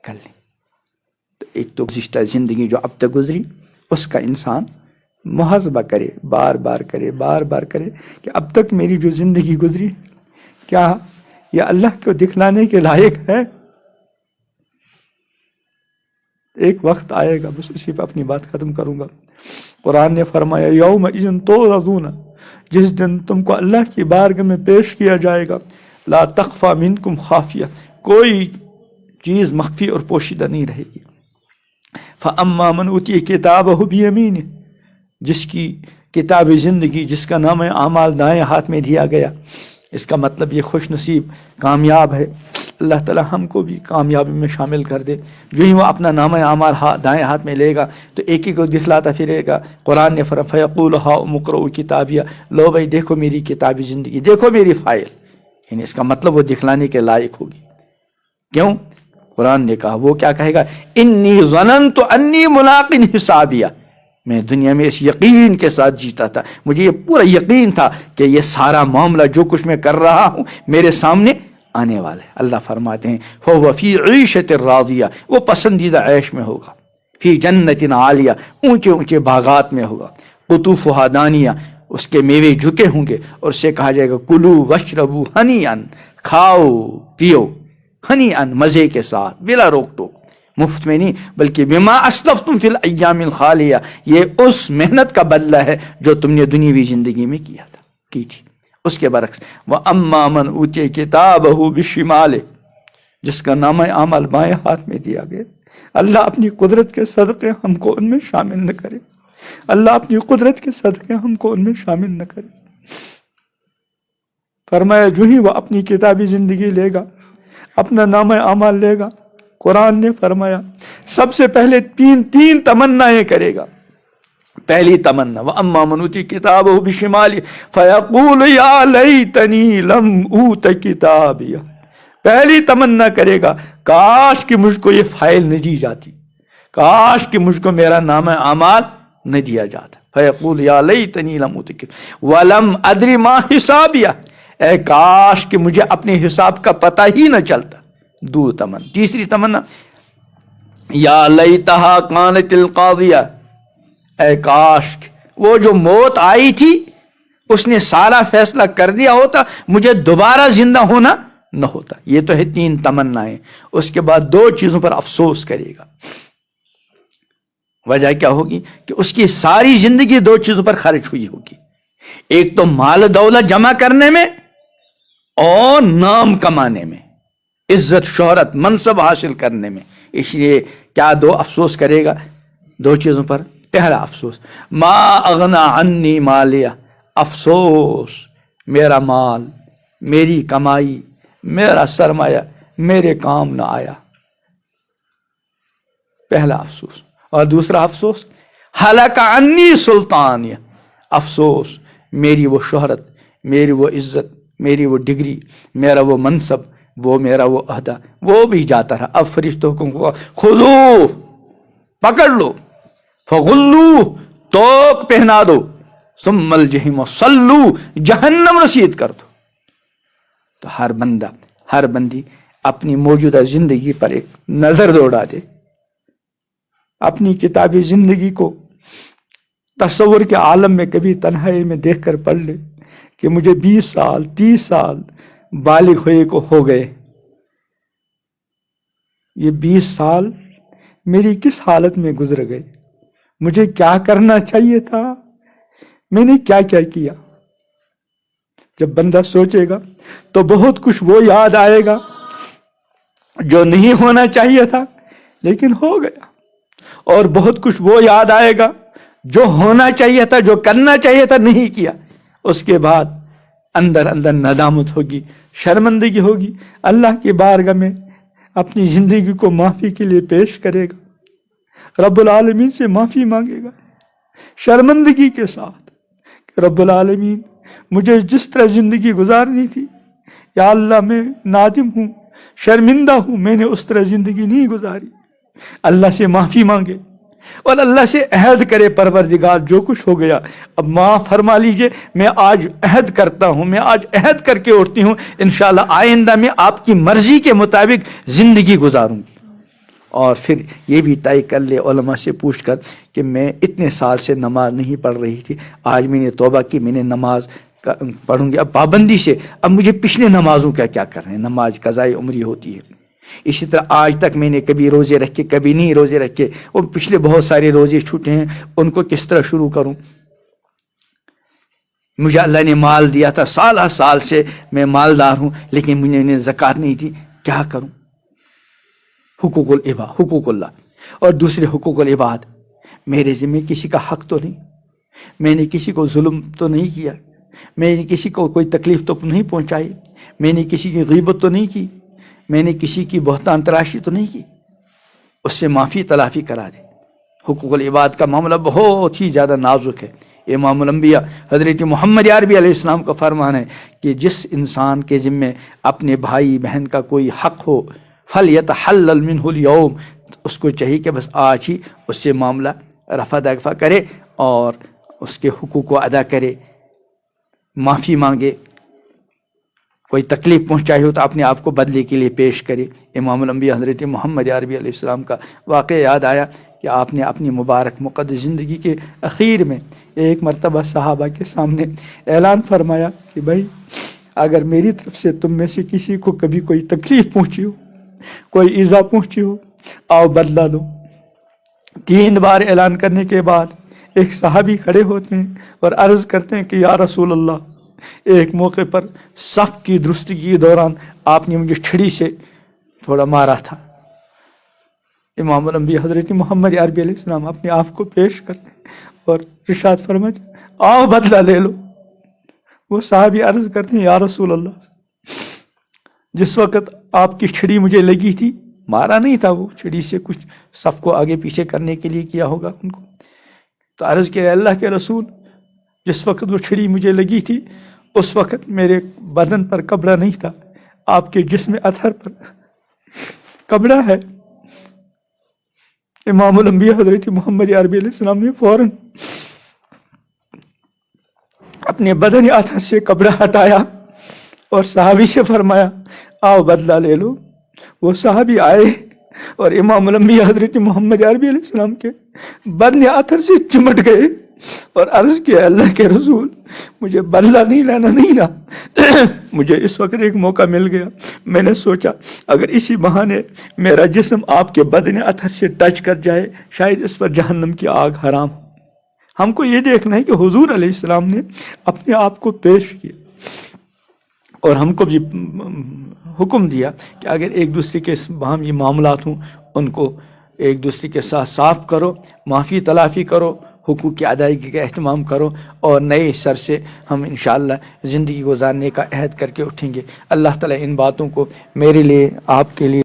کر لیں۔ تو ایک تو گزشتہ زندگی جو اب تک گزری اس کا انسان محاسبہ کرے، بار بار کرے کہ اب تک میری جو زندگی گزری کیا یہ اللہ کو دکھلانے کے لائق ہے؟ ایک وقت آئے گا، بس اسی پہ اپنی بات ختم کروں گا۔ قرآن نے فرمایا یومئذ تعرضون، جس دن تم کو اللہ کی بارگاہ میں پیش کیا جائے گا، لا تخفی منکم خافیہ، کوئی چیز مخفی اور پوشیدہ نہیں رہے گی۔ فاما من اوتی کتابہ بیمینہ، جس کی کتاب زندگی، جس کا نام اعمال دائیں ہاتھ میں دیا گیا، اس کا مطلب یہ خوش نصیب کامیاب ہے۔ اللہ تعالی ہم کو بھی کامیابی میں شامل کر دے۔ جو ہی وہ اپنا نام اعمال دائیں ہاتھ میں لے گا تو ایک ہی کو دکھلاتا پھرے گا۔ قرآن نے فرمایا فیقول ہاؤم اقرؤوا کتابیہ، لو بھائی دیکھو میری کتابی زندگی، دیکھو میری فائل، یعنی اس کا مطلب وہ دکھلانے کے لائق ہوگی۔ کیوں؟ قرآن نے کہا، وہ کیا کہے گا؟ انی ظننت انی ملاق حسابیہ، میں دنیا میں اس یقین کے ساتھ جیتا تھا، مجھے یہ پورا یقین تھا کہ یہ سارا معاملہ جو کچھ میں کر رہا ہوں میرے سامنے آنے والا ہے۔ اللہ فرماتے ہیں فَهُوَ فِي عِيشَةٍ رَاضِيَةٍ، وہ پسندیدہ عیش میں ہوگا، فی جنت عالیہ، اونچے اونچے باغات میں ہوگا، قطوفہا دانیہ، اس کے میوے جھکے ہوں گے، اور اسے کہا جائے گا کلو واشربو ہنیئا، کھاؤ پیو، ہنیئا، مزے کے ساتھ، بلا روک ٹوک، مفت میں نہیں بلکہ بما اسلفتم فی الایام الخالیہ، یہ اس محنت کا بدلہ ہے جو تم نے دنیاوی زندگی میں کی تھی۔ اس کے برعکس وَأَمَّا مَنْ أُوتِیَ کِتَابَهُ بِالشِّمَالِ، جس کا نامہ اعمال بائیں ہاتھ میں دیا گیا، اللہ اپنی قدرت کے صدقے ہم کو ان میں شامل نہ کرے، اللہ اپنی قدرت کے صدقے ہم کو ان میں شامل نہ کرے۔ فرمایا جو ہی وہ اپنی کتابی زندگی لے گا، اپنا نامہ اعمال لے گا، قرآن نے فرمایا سب سے پہلے تین تمنائیں کرے گا۔ پہلی تمنا وَأَمَّا مَنْ أُوتِیَ کِتَابَهُ بِالشِّمَالِ فَيَقُولُ يَا لَیتَنِی لَمْ أُوتَ کِتَابِیَہ، پہلی تمنا کرے گا کاش کہ مجھ کو یہ فائل نہ دی جاتی، کاش کہ مجھ کو میرا نامہ اعمال نہ دیا جاتا۔ فَيَقُولُ يَا لَیتَنِی لَمْ أُوتَ کِتَابِیَہ وَلَمْ أَدْرِ مَا حِسَابِیَہ، اے کاش کہ مجھے اپنے حساب کا پتہ ہی نہ چلتا۔ دو تمنا۔ تیسری تمنا یا لیتہا کانت القاضیہ، اے کاش وہ جو موت آئی تھی اس نے سارا فیصلہ کر دیا ہوتا، مجھے دوبارہ زندہ ہونا نہ ہوتا۔ یہ تو ہے تین تمنائیں۔ اس کے بعد دو چیزوں پر افسوس کرے گا۔ وجہ کیا ہوگی؟ کہ اس کی ساری زندگی دو چیزوں پر خرچ ہوئی ہوگی، ایک تو مال دولت جمع کرنے میں اور نام کمانے میں، عزت شہرت منصب حاصل کرنے میں۔ اس لیے کیا دو افسوس کرے گا؟ دو چیزوں پر۔ پہلا افسوس ما اغنا عنی مالیہ، افسوس میرا مال، میری کمائی، میرا سرمایہ میرے کام نہ آیا، پہلا افسوس۔ اور دوسرا افسوس ہلاک عنی سلطانیہ، افسوس میری وہ شہرت، میری وہ عزت، میری وہ ڈگری، میرا وہ منصب، وہ میرا وہ عہدہ، وہ بھی جاتا رہا۔ اب فرشتوں کو خذو، پکڑ لو، فغلو، توق پہنا دو، ثم الجحیم صلو، جہنم رسید کر دو۔ تو ہر بندہ ہر بندی اپنی موجودہ زندگی پر ایک نظر دوڑا دے، اپنی کتابی زندگی کو تصور کے عالم میں کبھی تنہائی میں دیکھ کر پڑھ لے کہ مجھے 20 سال 30 سال بالغ ہوئے کو ہو گئے، یہ 20 سال میری کس حالت میں گزر گئے، مجھے کیا کرنا چاہیے تھا، میں نے کیا کیا کیا۔ جب بندہ سوچے گا تو بہت کچھ وہ یاد آئے گا جو نہیں ہونا چاہیے تھا لیکن ہو گیا، اور بہت کچھ وہ یاد آئے گا جو ہونا چاہیے تھا، جو کرنا چاہیے تھا نہیں کیا۔ اس کے بعد اندر اندر ندامت ہوگی، شرمندگی ہوگی، اللہ کی بارگاہ میں اپنی زندگی کو معافی کے لیے پیش کرے گا، رب العالمین سے معافی مانگے گا شرمندگی کے ساتھ کہ رب العالمین مجھے جس طرح زندگی گزارنی تھی، یا اللہ میں نادم ہوں، شرمندہ ہوں، میں نے اس طرح زندگی نہیں گزاری۔ اللہ سے معافی مانگے اور اللہ سے عہد کرے، پروردگار جو کچھ ہو گیا اب معاف فرما لیجئے، میں آج عہد کرتا ہوں، میں آج عہد کر کے اٹھتی ہوں، انشاءاللہ آئندہ میں آپ کی مرضی کے مطابق زندگی گزاروں گی۔ اور پھر یہ بھی طے کر لے علماء سے پوچھ کر کہ میں اتنے سال سے نماز نہیں پڑھ رہی تھی، آج میں نے توبہ کی، میں نے نماز پڑھوں گی اب پابندی سے، اب مجھے پچھلے نمازوں کا کیا کرنا ہے، نماز قضاء عمری ہوتی ہے۔ اسی طرح آج تک میں نے کبھی روزے رکھے کبھی نہیں روزے رکھے، اور پچھلے بہت سارے روزے چھوٹے ہیں، ان کو کس طرح شروع کروں؟ مجھے اللہ نے مال دیا تھا، سال سے میں مالدار ہوں، لیکن مجھے نے زکوٰۃ نہیں دی، کیا کروں؟ حقوق العباد، حقوق اللہ اور دوسرے حقوق العباد، میرے ذمہ کسی کا حق تو نہیں، میں نے کسی کو ظلم تو نہیں کیا، میں نے کسی کو کوئی تکلیف تو نہیں پہنچائی، میں نے کسی کی غیبت تو نہیں کی، میں نے کسی کی بہتان تراشی تو نہیں کی، اس سے معافی تلافی کرا دے۔ حقوق العباد کا معاملہ بہت ہی زیادہ نازک ہے۔ امام الانبیاء حضرت محمد عربی علیہ السلام کا فرمان ہے کہ جس انسان کے ذمہ اپنے بھائی بہن کا کوئی حق ہو فَلْيَتَحَلَّلْ مِنْهُ الْيَوْمِ، اس کو چاہیے کہ بس آج ہی اس سے معاملہ رفع دفع کرے اور اس کے حقوق کو ادا کرے، معافی مانگے، کوئی تکلیف پہنچائی ہو تو اپنے آپ کو بدلے کے لیے پیش کرے۔ امام الانبیاء حضرت محمد عربی علیہ السلام کا واقعہ یاد آیا کہ آپ نے اپنی مبارک مقدس زندگی کے اخیر میں ایک مرتبہ صحابہ کے سامنے اعلان فرمایا کہ بھائی اگر میری طرف سے تم میں سے کسی کو کبھی کوئی تکلیف پہنچی ہو، کوئی ایذا پہنچی ہو، آؤ بدلہ دو۔ 3 بار اعلان کرنے کے بعد ایک صحابی کھڑے ہوتے ہیں اور عرض کرتے ہیں کہ یا رسول اللہ، ایک موقع پر صف کی درستگی کے دوران آپ نے مجھے چھڑی سے تھوڑا مارا تھا۔ امام الانبیاء حضرت محمد عربی علیہ السلام اپنے آپ کو پیش کرتے اور ارشاد فرماتے آؤ بدلہ لے لو۔ وہ صحابی عرض کرتے ہیں یا رسول اللہ، جس وقت آپ کی چھڑی مجھے لگی تھی، مارا نہیں تھا، وہ چھڑی سے کچھ صف کو آگے پیچھے کرنے کے لیے کیا ہوگا ان کو، تو عرض کیا اللہ کے رسول، جس وقت وہ چھڑی مجھے لگی تھی اس وقت میرے بدن پر کپڑا نہیں تھا، آپ کے جسم اطہر پر کپڑا ہے۔ امام الانبیاء حضرت محمد عربی علیہ السلام نے فوراً اپنے بدن اطہر سے کپڑا ہٹایا اور صحابی سے فرمایا آؤ بدلہ لے لو۔ وہ صحابی آئے اور امام الانبیاء حضرت محمد عربی علیہ السلام کے بدن اطہر سے چمٹ گئے اور عرض کیا اللہ کے رسول، مجھے بدلہ نہیں لینا نہیں نا، مجھے اس وقت ایک موقع مل گیا، میں نے سوچا اگر اسی بہانے میرا جسم آپ کے بدن اطہر سے ٹچ کر جائے شاید اس پر جہنم کی آگ حرام ہو۔ ہم کو یہ دیکھنا ہے کہ حضور علیہ السلام نے اپنے آپ کو پیش کیا اور ہم کو بھی حکم دیا کہ اگر ایک دوسرے کے باہم یہ معاملات ہوں ان کو ایک دوسرے کے ساتھ صاف کرو، معافی تلافی کرو، حقوق کی ادائیگی کا اہتمام کرو، اور نئے سر سے ہم انشاءاللہ زندگی گزارنے کا عہد کر کے اٹھیں گے۔ اللہ تعالیٰ ان باتوں کو میرے لیے، آپ کے لیے